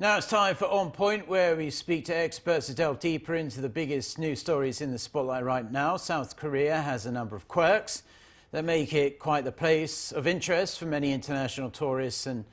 Now it's time for On Point, where we speak to experts to delve deeper into the biggest news stories in the spotlight right now. South Korea has a number of quirks that make it quite the place of interest for many international tourists and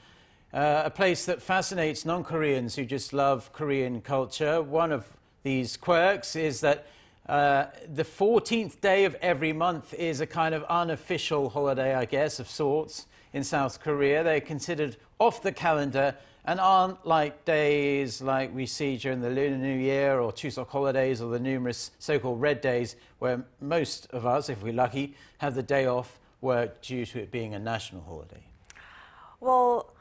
a place that fascinates non-Koreans who just love Korean culture. One of these quirks is that the 14th day of every month is a kind of unofficial holiday, I guess, of sorts in South Korea. They're considered off the calendar and aren't like days like we see during the Lunar New Year or Chuseok holidays or the numerous so-called red days where most of us, if we're lucky, have the day off work due to it being a national holiday. Well,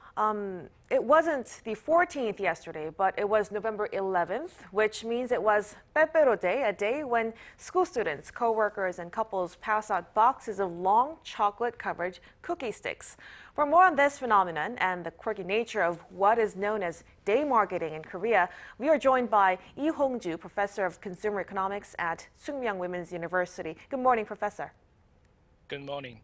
it wasn't the 14th yesterday, but it was November 11th, which means it was Pepero Day, a day when school students, co-workers, and couples pass out boxes of long chocolate-covered cookie sticks. For more on this phenomenon and the quirky nature of what is known as day marketing in Korea, we are joined by Lee Hong-ju, professor of consumer economics at Sookmyung Women's University. Good morning, Professor. Good morning.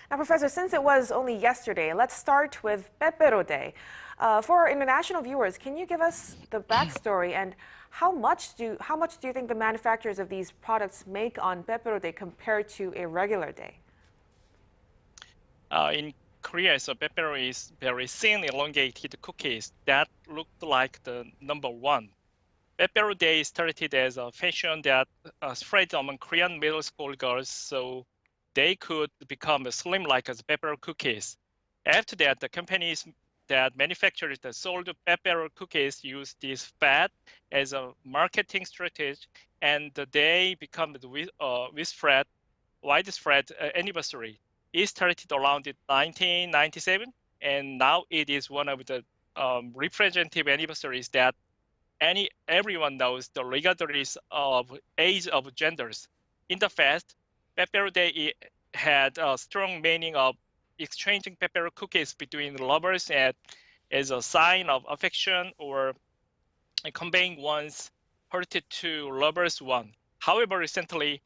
Now, Professor, since it was only yesterday, let's start with Pepero Day. For our international viewers, can you give us the backstory and how much do you think the manufacturers of these products make on Pepero Day compared to a regular day? In Korea, so Pepero is very thin, elongated cookies that look like the number one. Pepero Day started as a fashion that spread among Korean middle school girls, so they could become slim like as Pepero cookies. After that, the companies that manufactured the sold Pepero cookies used this fat as a marketing strategy, and they become the widespread anniversary. It started around 1997, and now it is one of the representative anniversaries that everyone knows, regardless of age of genders. In the past, Pepero Day had a strong meaning of exchanging Pepero cookies between lovers as a sign of affection or conveying one's heart to lovers one. However, recently,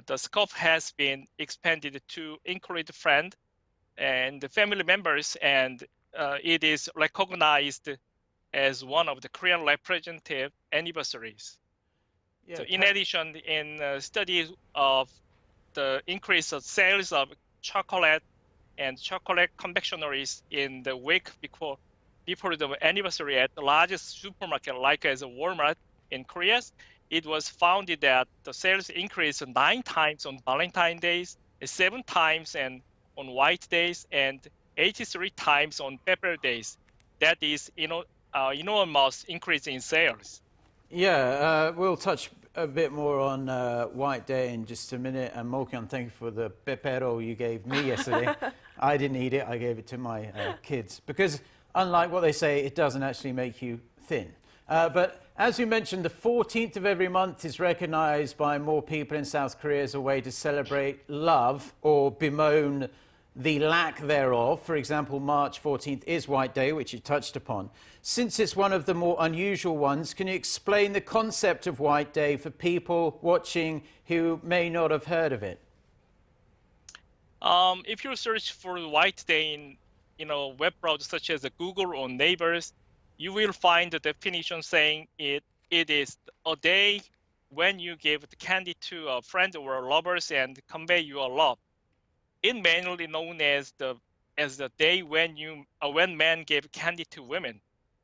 the scope has been expanded to include friends and family members, and it is recognized as one of the Korean representative anniversaries. Yeah, so in addition, in studies of the increase of sales of chocolate and chocolate confectioneries in the week before the anniversary at the largest supermarket like as a Walmart in Korea, it was found that the sales increased 9 times on Valentine's Day, 7 times on White Days, and 83 times on Pepper Days. That is, enormous increase in sales. Yeah, we'll touch a bit more on White Day in just a minute. And Mokyeon, thank you for the pepero you gave me yesterday. I didn't eat it, I gave it to my kids. Because unlike what they say, it doesn't actually make you thin. But as you mentioned, the 14th of every month is recognized by more people in South Korea as a way to celebrate love or bemoan the lack thereof. For example, March 14th is White Day, which you touched upon. Since it's one of the more unusual ones, can you explain the concept of White Day for people watching who may not have heard of it? If you search for White Day in web browsers such as Google or Neighbors, you will find the definition saying it is a day when you give the candy to a friend or lovers and convey your love. It mainly known as the day when men gave candy to women.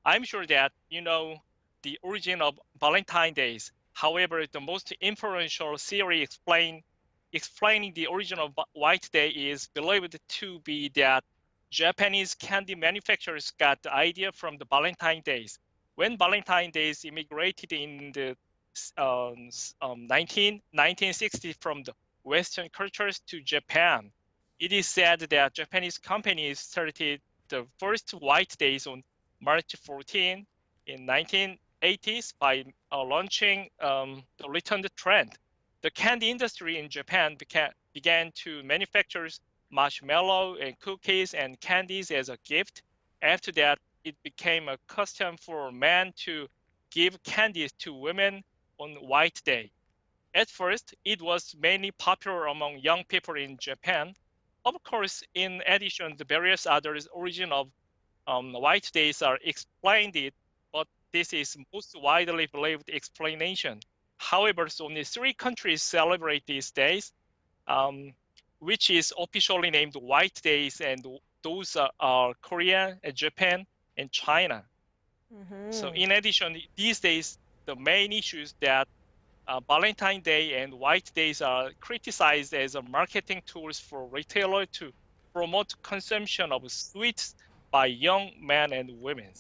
I'm sure that you know the origin of Valentine's Days. However, the most influential theory explaining the origin of White Day is believed to be that Japanese candy manufacturers got the idea from the Valentine's Days. When Valentine's Days immigrated in the 1960s from the Western cultures to Japan, it is said that Japanese companies started the first White Days on March 14 in 1980s by launching the returned trend. The candy industry in Japan began to manufacture marshmallow and cookies and candies as a gift. After that, it became a custom for men to give candies to women on White Day. At first, it was mainly popular among young people in Japan. Of course, in addition, the various other origin of White Days are explained but this is most widely believed explanation. However, so only 3 countries celebrate these days, which is officially named White Days, and those are Korea, Japan, and China. So in addition, these days, the main issues that Valentine's Day and White Days are criticized as marketing tools for retailers to promote consumption of sweets by young men and women.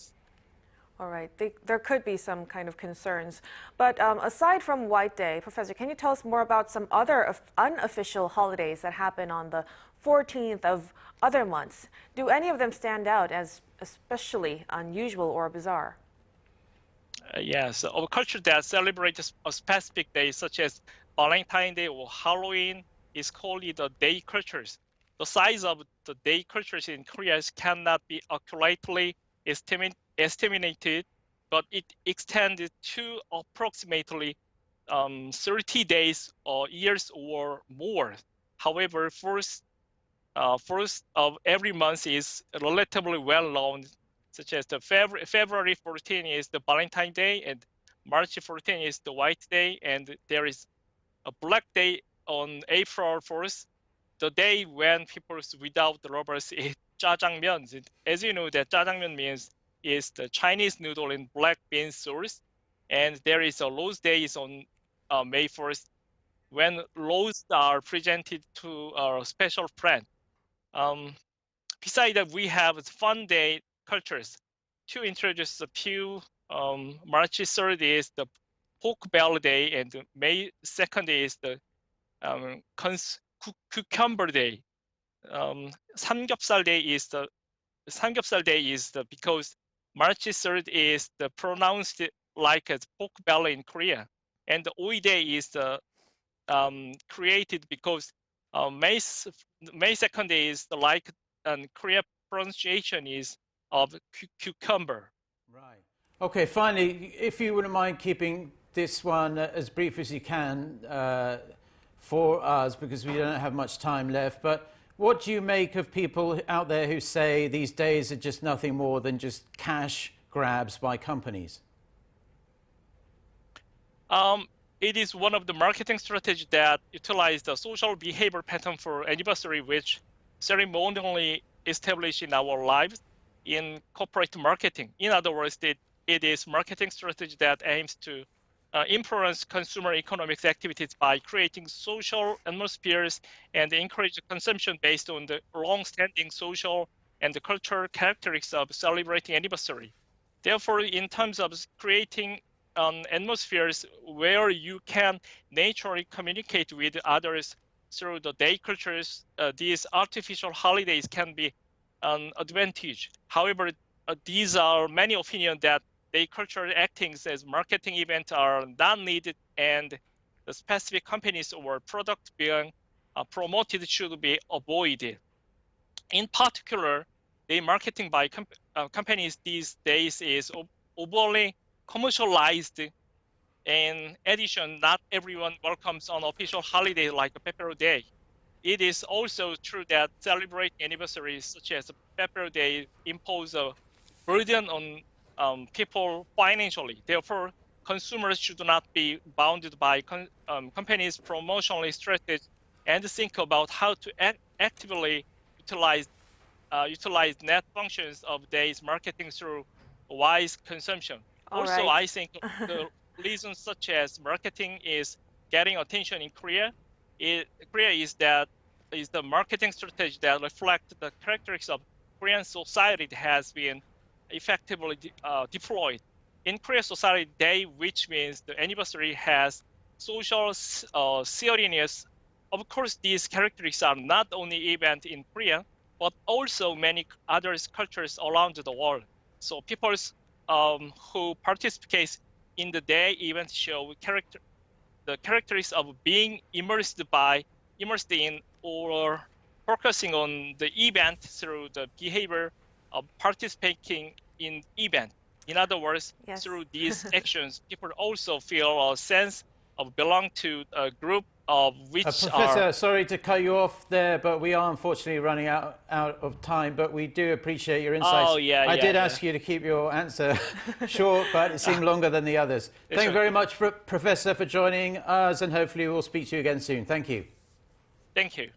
All right, there could be some kind of concerns. But aside from White Day, Professor, can you tell us more about some other unofficial holidays that happen on the 14th of other months? Do any of them stand out as especially unusual or bizarre? Yes, our culture that celebrates a specific day, such as Valentine's Day or Halloween, is called the day cultures. The size of the day cultures in Korea cannot be accurately estimated, but it extended to approximately 30 days or years or more. However, first of every month is relatively well known, such as the February 14 is the Valentine's Day, and March 14 is the White Day, and there is a Black Day on April 1st, the day when people without lovers eat jjajangmyeon. As you know, that jjajangmyeon is the Chinese noodle in black bean sauce, and there is a Rose Day is on May 1st, when roses are presented to a special friend. Besides that, we have fun day cultures. To introduce a few, March 3rd is the Pork Belly Day, and May 2nd is the Cucumber Day. Samgyeopsal Day is because March 3rd is the pronounced like a pork belly in Korea, and the Oi Day is the created because May 2nd is the like Korea pronunciation is of cucumber. Right. Okay, finally, if you wouldn't mind keeping this one as brief as you can for us, because we don't have much time left, but what do you make of people out there who say these days are just nothing more than just cash grabs by companies? It is one of the marketing strategies that utilize the social behavior pattern for anniversary, which ceremonially established in our lives in corporate marketing. In other words, it is marketing strategy that aims to influence consumer economics activities by creating social atmospheres and encourage consumption based on the long-standing social and the cultural characteristics of celebrating anniversary. Therefore, in terms of creating atmospheres where you can naturally communicate with others through the day cultures, these artificial holidays can be an advantage. However, these are many opinions that day culture acting as marketing events are not needed, and the specific companies or product being promoted should be avoided. In particular, the marketing by companies these days is overly commercialized. In addition, not everyone welcomes an official holiday like a Pepero Day. It is also true that celebrating anniversaries such as Pepero Day impose a burden on people financially. Therefore, consumers should not be bounded by companies' promotional strategies and think about how to actively utilize net functions of days marketing through wise consumption. Also, I think the reasons such as marketing is getting attention in Korea is the marketing strategy that reflects the characteristics of Korean society that has been effectively deployed. In Korean society, day, which means the anniversary, has social seriousness. Of course, these characteristics are not only event in Korea, but also many other cultures around the world. So people who participate in the day event show the characteristics of being immersed in or focusing on the event through the behavior of participating in event. In other words, through these actions, people also feel a sense of belong to a group which Professor, are sorry to cut you off there, but we are unfortunately running out of time, but we do appreciate your insights. Oh, yeah, I did yeah. ask you to keep your answer short, but it seemed longer than the others. Thank you very much, Professor, for joining us, and hopefully we'll speak to you again soon. Thank you. Thank you.